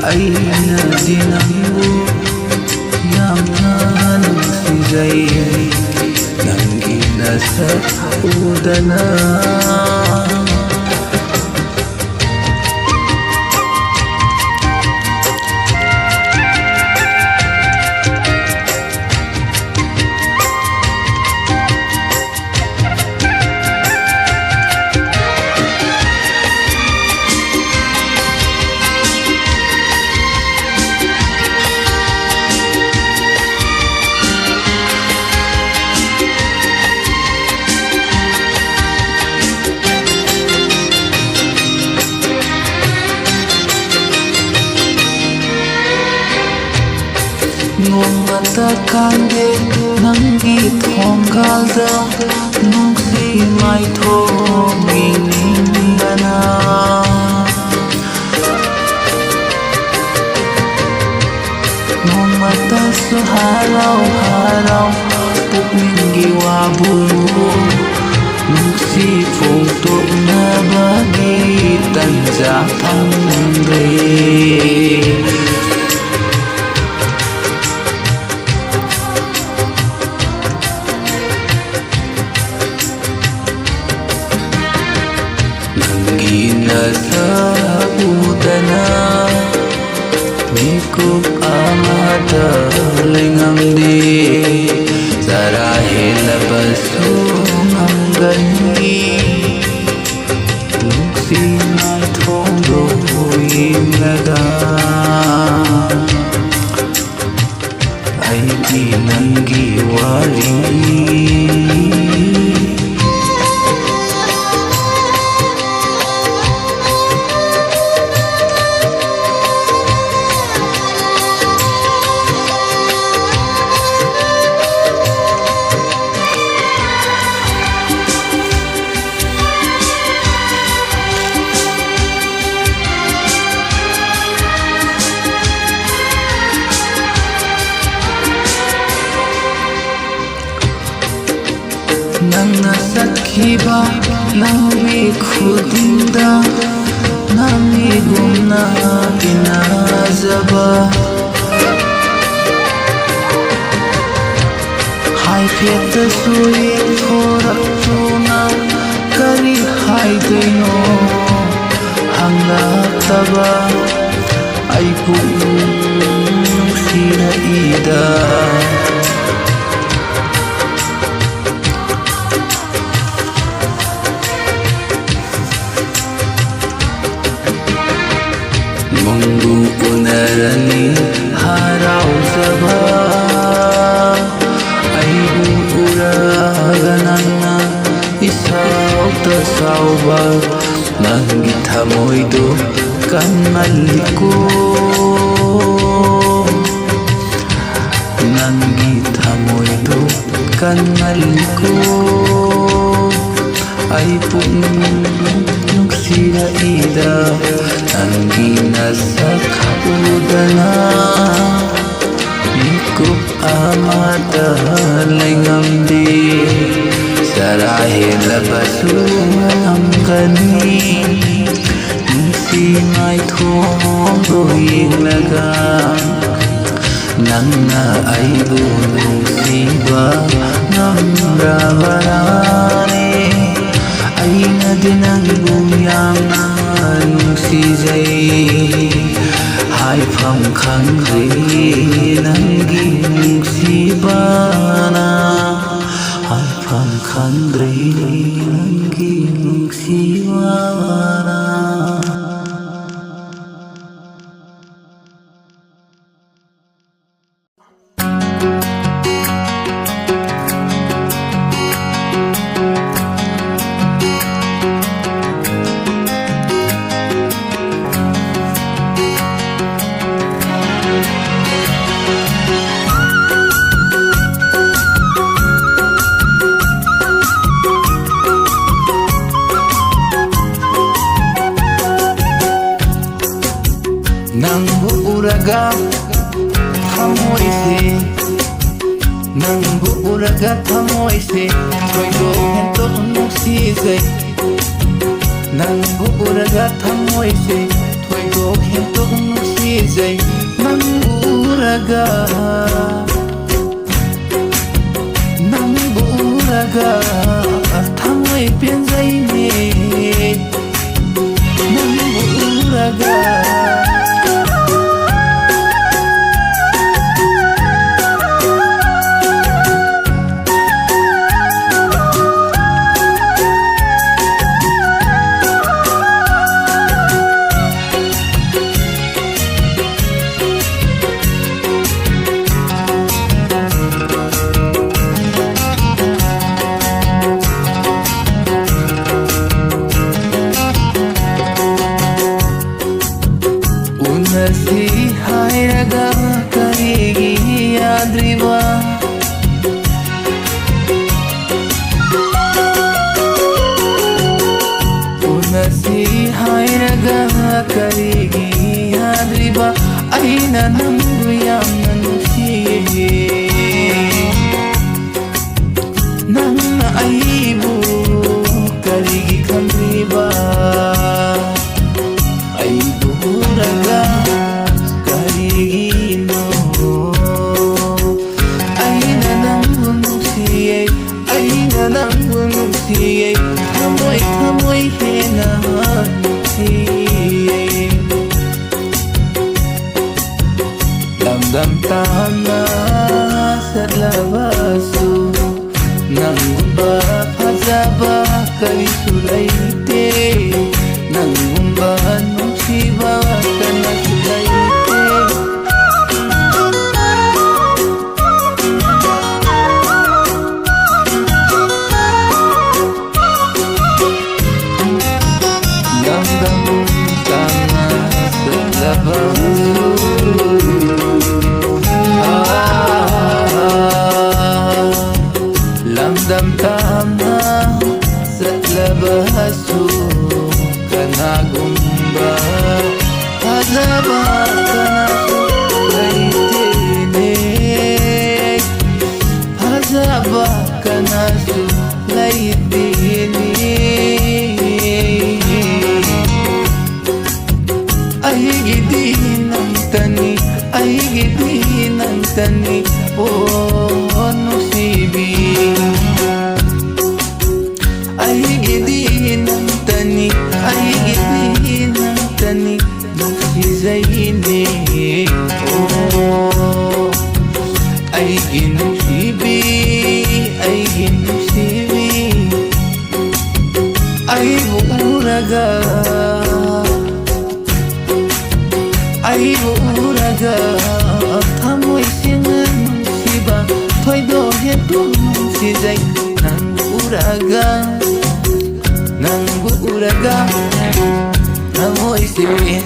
ꯑꯩꯅꯗꯤ ꯅꯪꯕꯨ ꯌꯥꯝꯅ ꯅꯨꯡꯁꯤꯖꯩ ꯅꯪꯒꯤ ꯅꯁꯛ ꯎꯗꯅ ꯅꯣꯡꯃꯇ ꯈꯪꯗꯦ ꯅꯪꯒꯤ ꯊꯣꯡꯒꯥꯜꯗ ꯅꯨꯡꯁꯤ ꯃꯥꯏꯊꯣꯡ ꯌꯦꯡꯅꯤꯡꯕꯅ ꯅꯣꯡꯃꯇꯁꯨ ꯍꯔꯥꯎ ꯍꯔꯥꯎ ꯄꯨꯛꯅꯤꯡꯒꯤ ꯋꯥꯕꯨ ꯅꯨꯡꯁꯤ ꯐꯣꯡꯗꯣꯛꯅꯕꯒꯤ ꯇꯟꯖꯥ ꯐꯪꯗ꯭ꯔꯦ nasa udana mikuk amada lengamdi zara helabasu manggani nuksi mai thondo inaga aiki nangi wari Nang nasakhiba lambi khudinda nami gumna inazaba hai pheta sui thora tuna kari hai deno hangla taba ai pu sina ida Munggu unarani harauzaba aibu uraganana isauta sauba nangi thamoido kanmaliko nangi thamoido kanmaliko aibu nuksira ida nangi nasak udana mikuk amada lengamdi sarahe labasu manggani nungsi mai thondo yinglaga nangna aibu nungsiba namrabarane ainadi nangbu yamna nungsijai haifam khangre nangi nungsibana haifam khangre nangi nungsibana Nangbu uraga thamoise Nangbu uraga thamoise Thoido hento nuksijai Nangbu uraga thamoise Thoido hento nuksijai nungsizay nangbu uraga thamoi penjaine nangbu uraga Unasi hairaga karigi yadriba Unasi hairaga karigi yadriba aina nangbu yamna nungsiye nangna aibu karigi khandriba aibu uraga karigino aina nangbu nungsiye thamoi hena nungsiye lamdam tana sadlabasu nangumba fazaba karisu laite nangumba nungsiba kana sulaite lamdam tana sadlabasu lamdam tama satlabasu kanagumba hazaba kanasu laitene hazaba kanasu laitene aigidi nantani oh nusibi aigidi nantani nungsizaine oh aigi nusibi aibu uraga thamoi singa nungsiba thoido hetu nungsizai nangbu uraga thamoi singa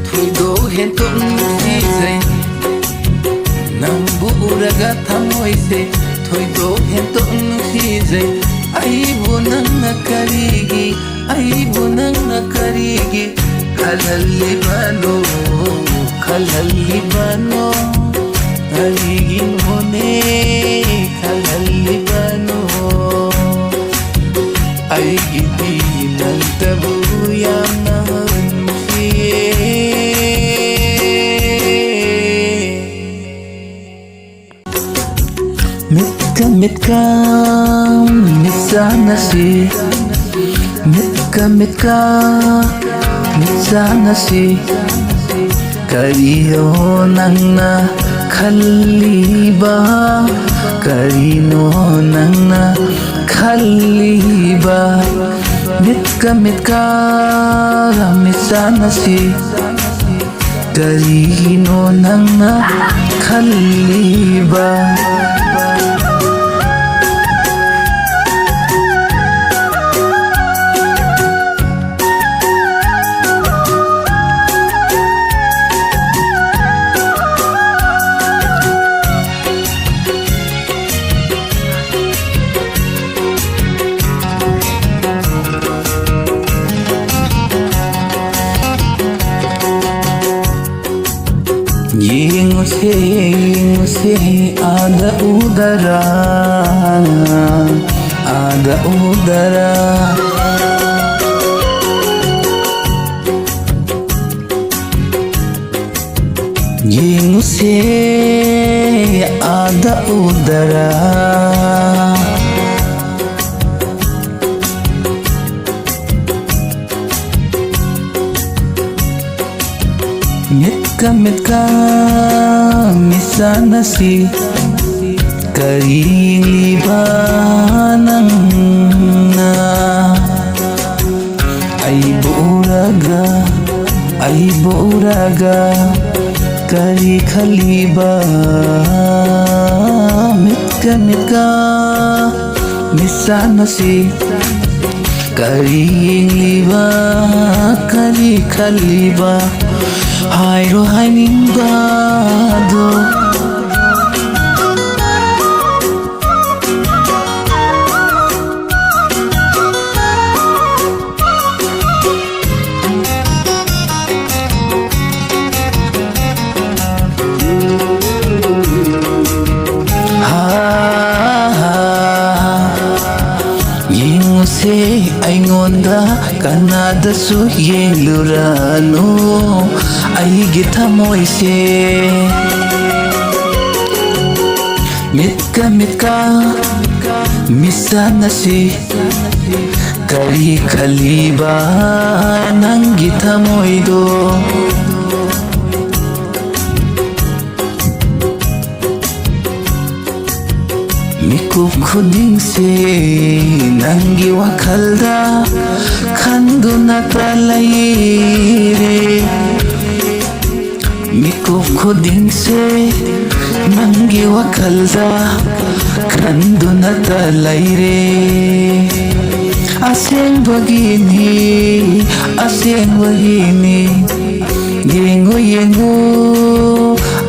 thoido hetu nungsizai nangbu uraga thamoi se thoido hetu nungsizai aibu nangna karigi kalalibano karigin hone kalalibano aigidi nantabu yamna nungsiye mitka mitsanasi mitsanasi kariyo nangna khaliba karino nangna khaliba mitka mitsanasi karino nangna khaliba Yenguse ada udara से आधा उदरा Mitka misana si karilibanan na ay buraga kari khaliba mitka misana si kariliba kari khaliba Hayro hainingado Yinguse aingonda kanada su yenglurano Aigi thamoy se mitka misana si kari khaliba nangi thamoy do Mikuf khuding se nangi wakhalda khanduna talaire Mikuf khuding se nangi wakhalda khanduna talaire Aseng bagini Yengo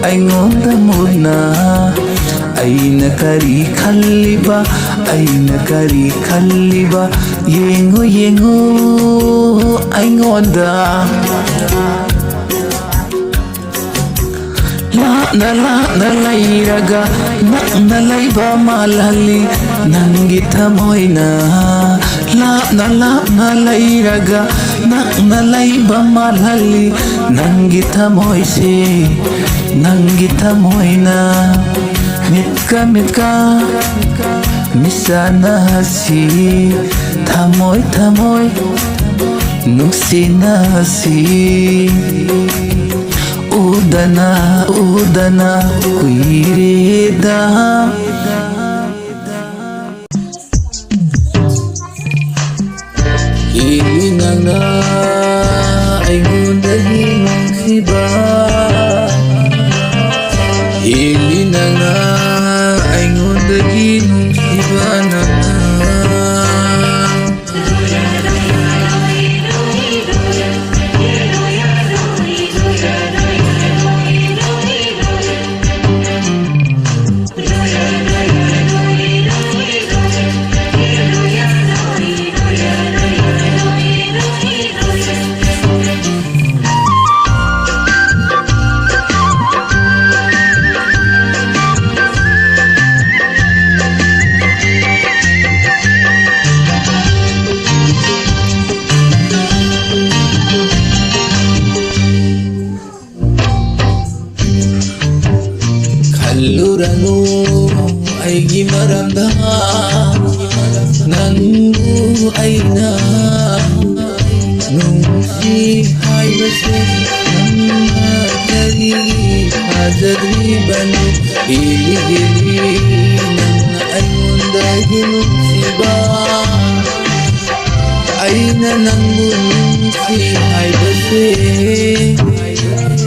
aingonda muna Aina kari khaliba Yengo aingonda na lairaga na laiba malali nangi thamoyna na lairaga na laiba malali nangi thamoy se nangi thamoyna mitka misana si thamoy nuksina si udana kuireda Ilinanga aingonda hinongsiba Ilinanga aingonda hinongsiba na Lurano aigi maramda nangu aina nungsi haibase namma kari hazadri banu ili nanna ayunda hinungsiba aina nangu nungsi haibase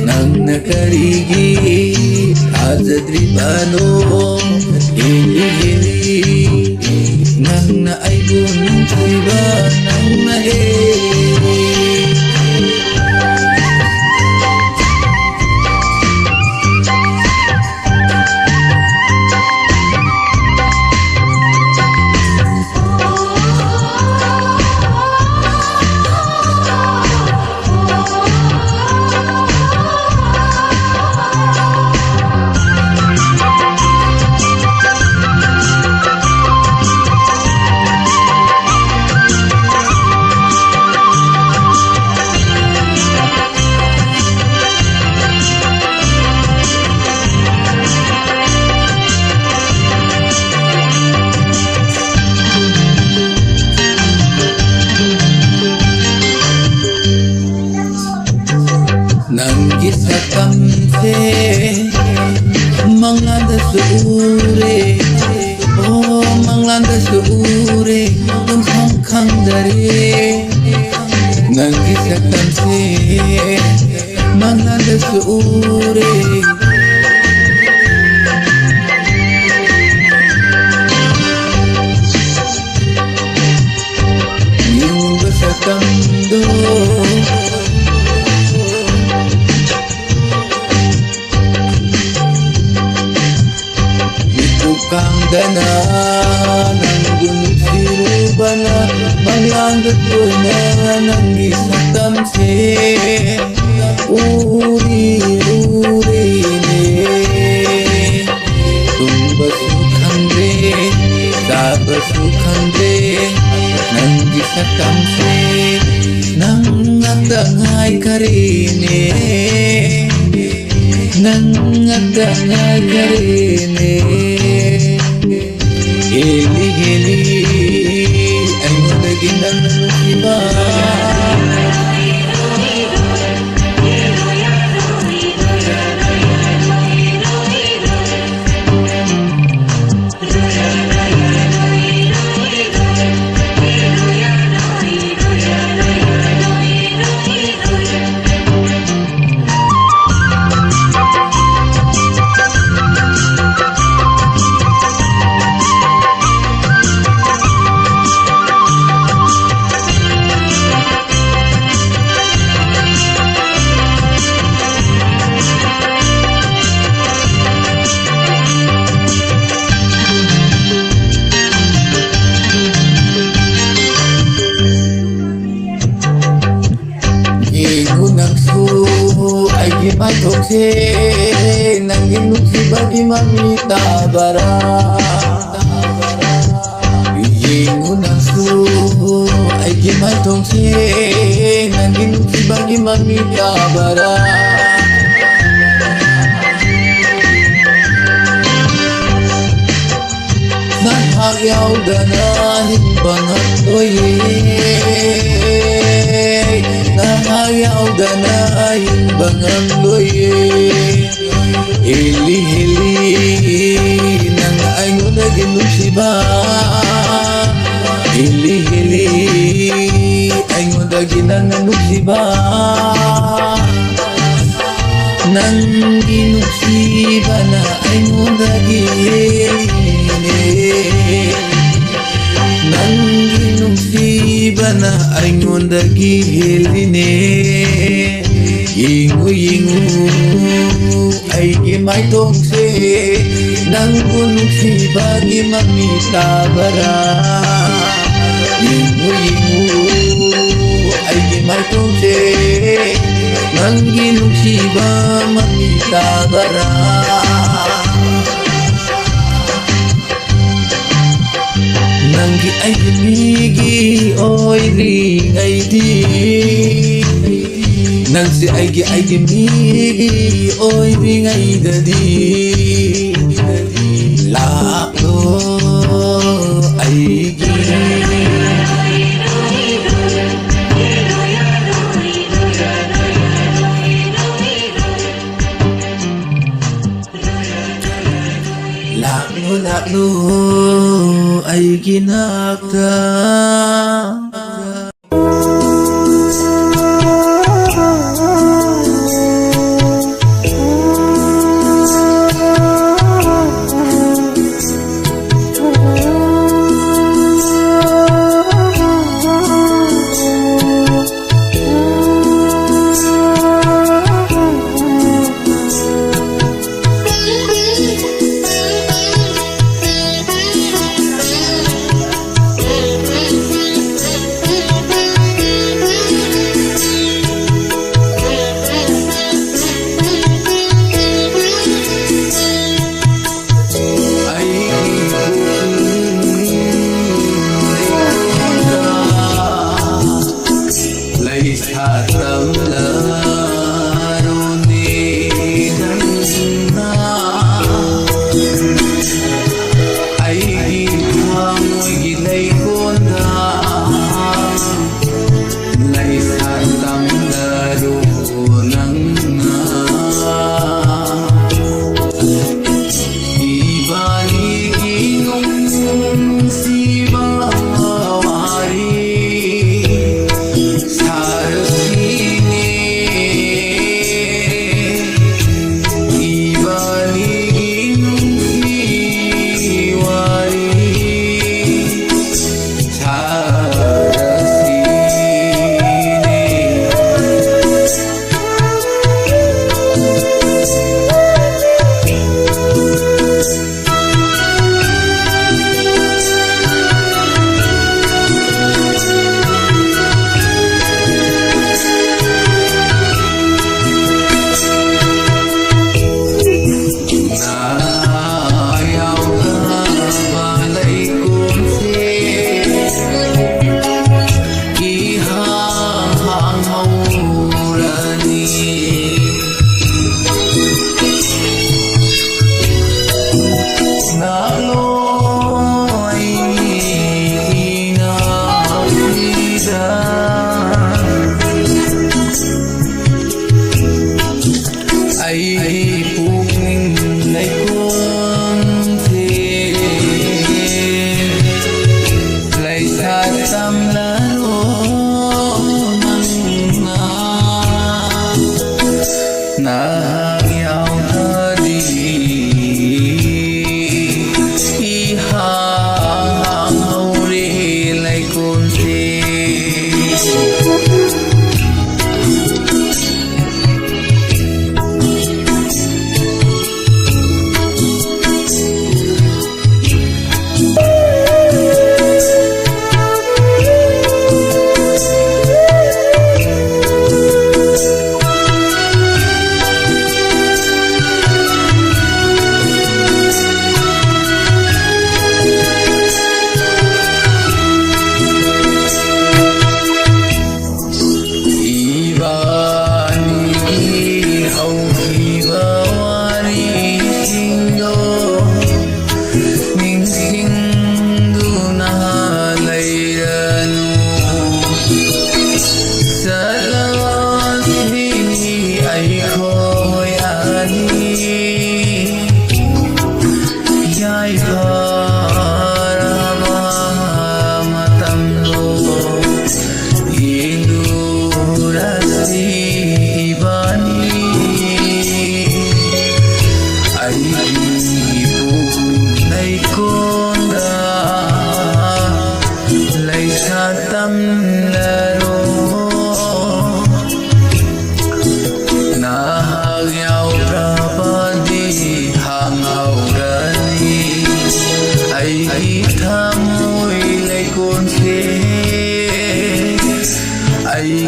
nanna karigi Hazadri bano ili nangna aibu nungsiba nangna Nanggi sakamse manglanda suure, oh manglanda suure kung sangkang dari. Nanggi sakamse manglanda suure, yung basakamdo kang dana ng gunung sirubana manglandat ko na ng isang tamsi uri ne tumbasukan re sabasukan re ng isang tamsi nang atangay karine nang atangay karine. Heli ay naging ng iba. Ay gimatokse nang ginuksi bagi mamita bara. Yingunaksu ay gimatokse nang ginuksi bagi mamita bara. Nahagyaw ganahin bangat oye, nahayaw ganahin bangang loye. Hili nang ayo na ginusiba, hili ayo na ginananusiba, nang ginusiba na ayo na gihine, nang ginusiba na ayo na gihine. Yingu ay gimay tokse nang gunung si bagi mamita bara. Yingu ay gimay tokse nang gunung si bagi mamita bara. Nanggi ay gimigi oy ring ay di. Nang si ay gimigi oy ring ay dadi. Lakdo ay lakdo ay ginakta.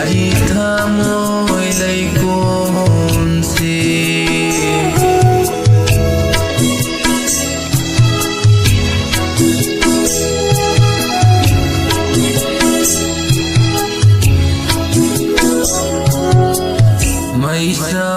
ꯑꯩꯒꯤ ꯊꯃꯣꯏ ꯂꯩꯀꯣꯜꯁꯦ ꯃꯩꯁꯥ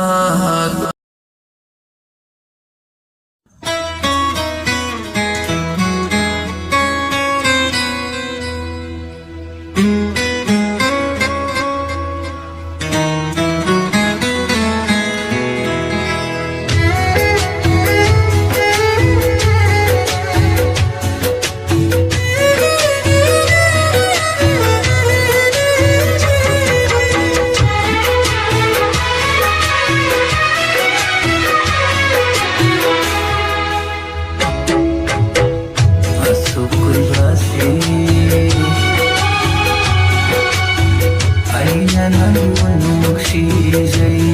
ꯑꯩꯅ ꯅꯪꯕꯨ ꯅꯨꯡꯁꯤꯖꯩ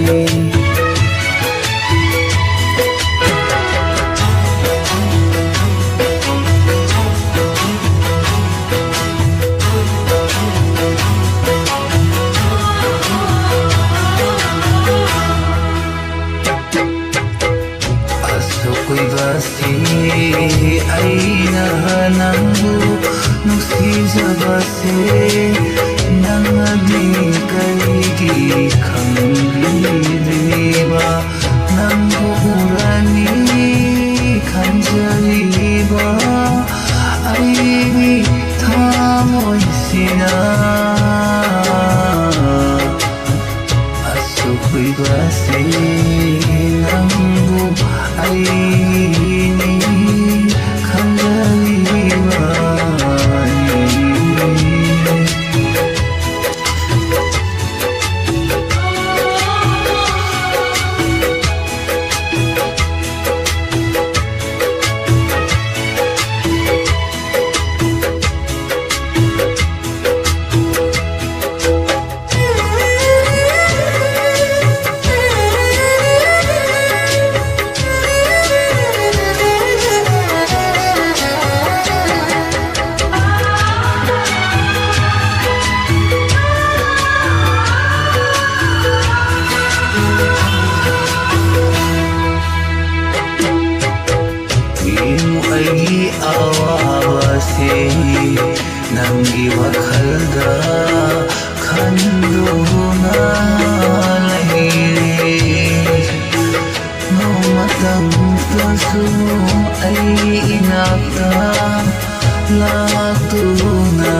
ꯑꯁꯨꯛ ꯀꯨꯏꯕꯁꯤ ꯑꯩꯅ ꯅꯪꯕꯨ ꯅꯨꯡꯁꯤꯖꯕꯁꯦ ꯅꯪꯅꯗꯤ ꯀꯩꯒꯤ ꯈꯪꯕꯤꯗ꯭ꯔꯤꯕ ꯅꯪꯕꯨ ꯎꯔꯅꯤ ꯈꯟꯖꯔꯤꯕ ꯑꯩꯒꯤ ꯊꯃꯣꯏꯁꯤꯅ ꯑꯁꯨꯛ ꯀꯨꯏꯕꯁꯤ ꯅꯪꯕు ꯑꯩꯒꯤꯅꯤꯈꯟꯖꯔꯤꯕ ꯑꯩꯒꯤ ꯑꯋꯥꯕꯁꯦ ꯅꯪꯒꯤ ꯋꯥꯈꯜꯗ ꯈꯟꯗꯨꯅ ꯂꯩꯔꯦ ꯅꯣꯡꯃꯇꯪꯗꯁꯨ ꯑꯩ ꯏꯅꯥꯛꯇ ꯂꯥꯛꯇꯨꯅ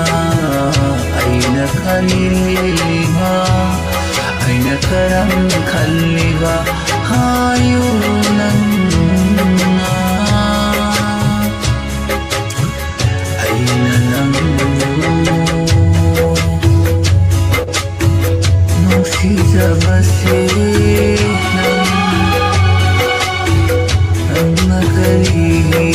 ꯑꯩꯅ ꯈꯜꯂꯤꯕ ꯑꯩꯅ ꯀꯔꯝ ꯈꯜꯂꯤꯕ ꯍꯥꯏꯌꯨ ꯅꯪꯅ ꯑꯩꯅ ꯅꯪꯕꯨ ꯅꯨꯡꯁꯤꯖꯕꯁꯦ ꯅꯪꯅ ꯀꯔꯤꯒꯤ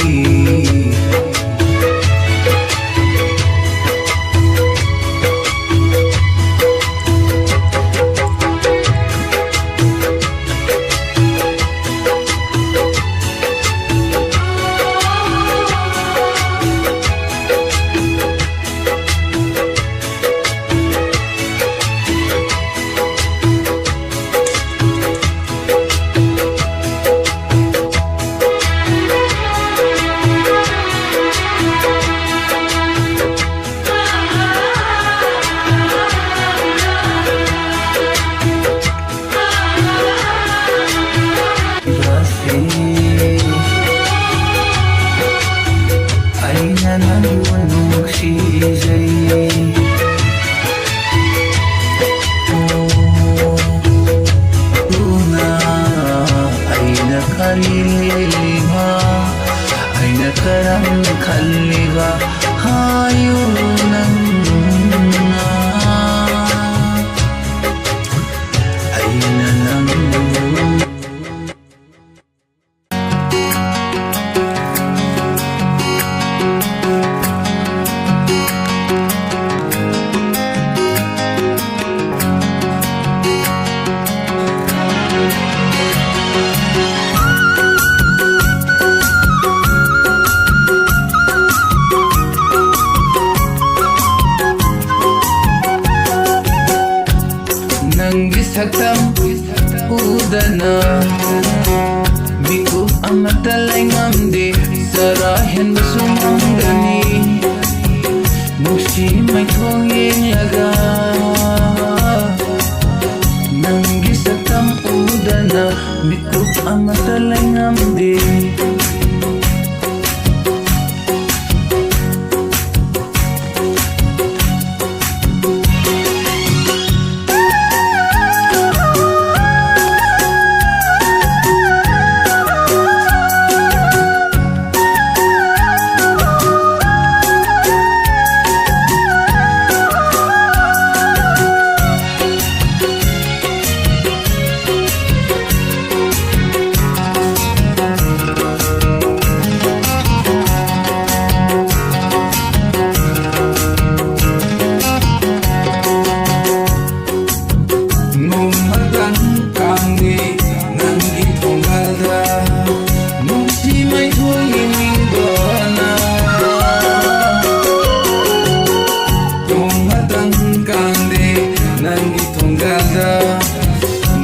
saktam udana Mikub amata laingamde sarahin basumangani Nusi may thongin laga Nanggi saktam udana Mikub amata laingamde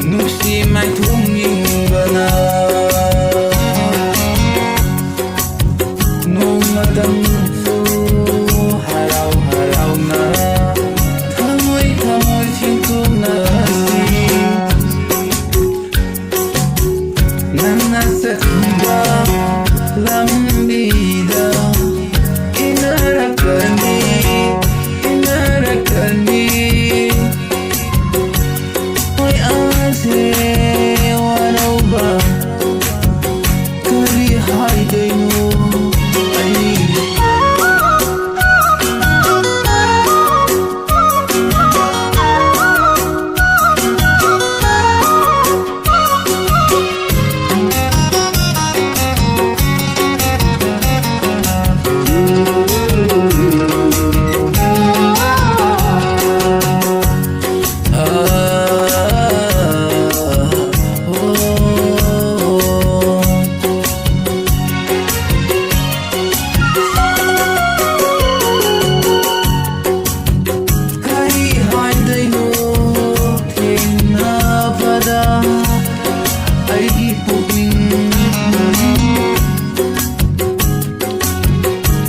Nusi mai thunging bana Numadam su harau harau na Thamoy thamoy chintung na si Nanasakba lambida Inarakani Inarakani Wanauba kari haidenu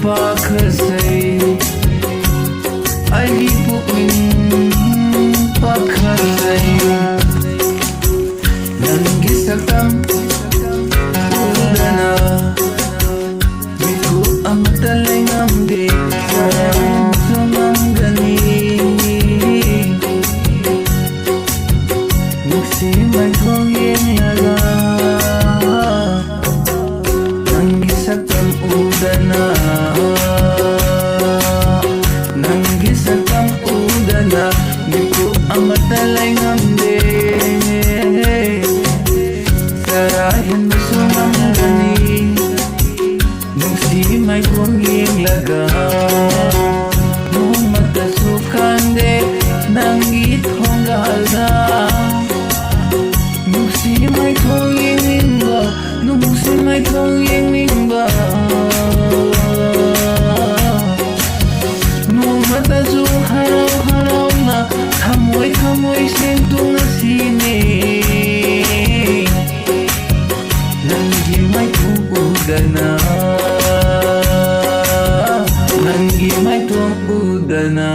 Pakasay ay di puking pakasay Nanggi saktam udana Miku amata laingamde sarahin sumanggani Nusi may thongin laga Nanggi saktam udana Nanggi saktam udana Miku amata laingamde Sarahin basumangani Nusi may thongin laga Nung matasukande Nanggi thonggalda Nusi may thongin nimba Nusi may thongin nimba Numatasu haraw-haraw na Hamoy-hamoy sentong na sine Nanggi may tuudana Nanggi may tuudana